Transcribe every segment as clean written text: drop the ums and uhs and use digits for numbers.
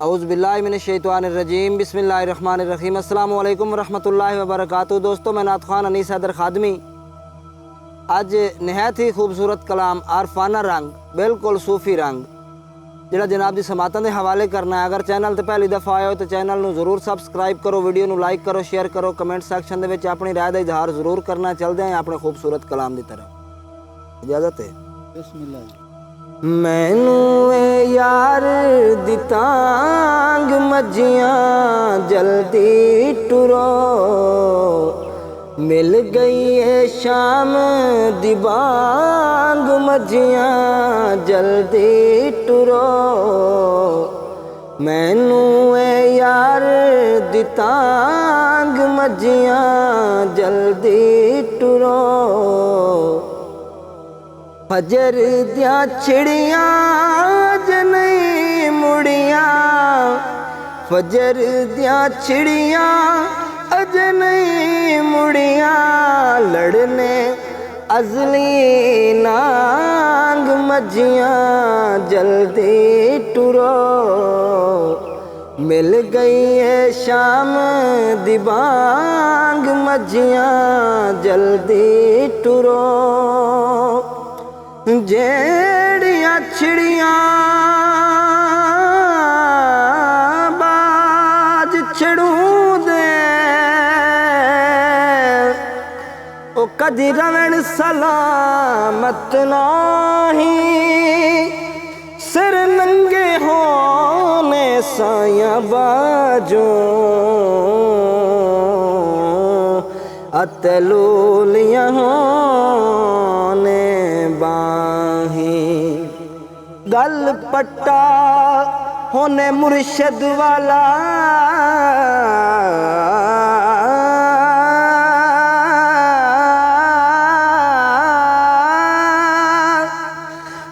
औज़ुबिल्लाहिमिनश्शैतानिर्रजीम बिस्मिल्लाहिर्रहमानिर्रहीम अस्सलामु अलैकुम रहमतुल्लाहि व बरकातुहू। दोस्तों, मैं नात ख़ान अनीस हैदर खादमी अज नहायत ही खूबसूरत कलाम आरफाना रंग बिल्कुल सूफ़ी रंग जिहड़ा जनाब दी समातां दे हवाले करना है। अगर चैनल ते पहली दफ़ा आए हो तो चैनल नूं ज़रूर सबसक्राइब करो, वीडियो नूं लाइक करो, शेयर करो, कमेंट सैक्शन दे विच अपनी राय दा इजहार ज़रूर करना। चलदे हैं अपने खूबसूरत कलाम की तरफ। इजाज़त है। बिस्मिल्लाह। मैनू यार दी तांग मजियां जल्दी टुरो, मिल गई है शाम दी बांग मजियां जल्दी टुरो। मैनू यार दी तांग मजियां जल्दी टुरो। फजर दियां चिड़ियां अज नहीं मुड़ियां, फजर दियां चिड़ियां अज नहीं मुड़ियां, लड़ने अजली नांग मजियां जल्दी टुरो। मिल गई है शाम दी बांग मजियां जल्दी टुरो। जेड़ियां चिड़ियां बाज छड़ूं दे, ओ कदी रवण सलामत नाही, सिर नंगे होने साया बाजों अतलूलियां होने बाहीं। गल पट्टा होने मुर्शद वाला,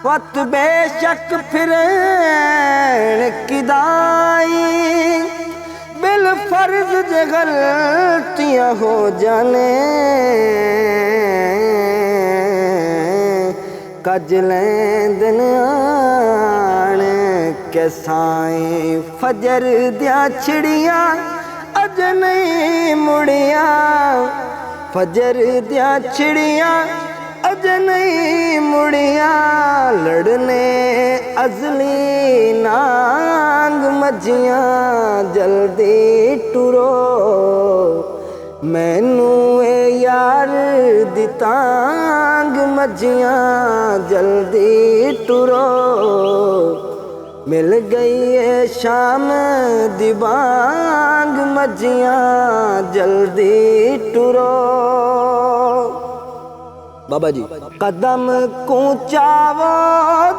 वत बेशक फिरेन किदाई, बिल फर्ज जे गलतियां हो जाने, कज लेंदन आने के साईं। फजर दियां चिड़ियां अज नहीं मुड़ियां, फजर दियां चिड़ियां अज नहीं मुड़ियां, लड़ने अजली नांग मजियां जल्दी टुरो। मैनू यार दी तांग मजियां जल्दी टुरो। मिल गई है शाम दी बांग मजियां जल्दी टुरो। बाबा जी। कदम कूचावो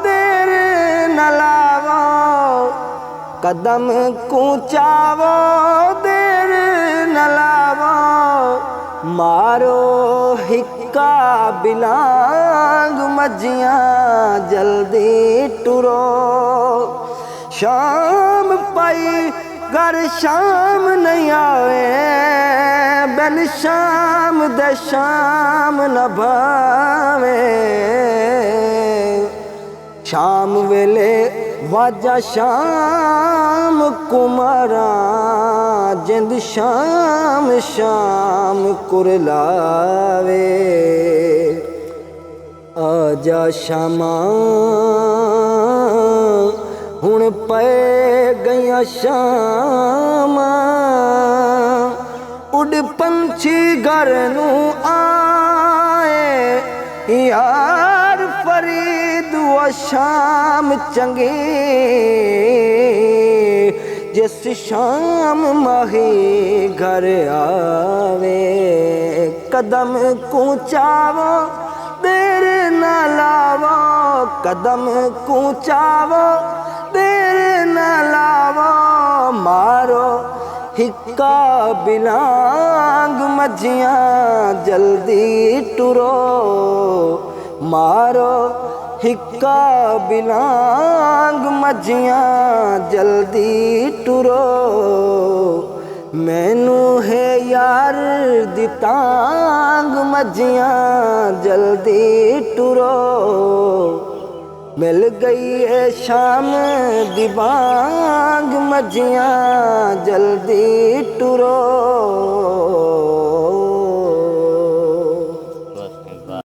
देर न लावो, कदम कूचावो देर न लावो, मारो हिक्का बिलांग मजियां जल्दी टुरो। शाम पाई घर शाम नहीं आवे, बिन शाम दे शाम न भावे, शाम वेले वाजा शाम कुमारा, जिंद शाम शाम कुरलावे। आजा शामा हुण पे गईयां शामा, उड़ पंछी घर नू आए, यार फरीद वो शाम चंगी, जिस शाम माही घर आवे। कदम कूचावो देर न लावो, कदम कूचावो देर न लावो, मारो हिक्का बिलांग मजियां जल्दी टुरो। मारो हिक्का बिलांग मजियां जल्दी टुरो। मैनू है यार दी तांग मजियां जल्दी टुरो। मिल गई है शाम दी बांग मजियां जल्दी टुरो।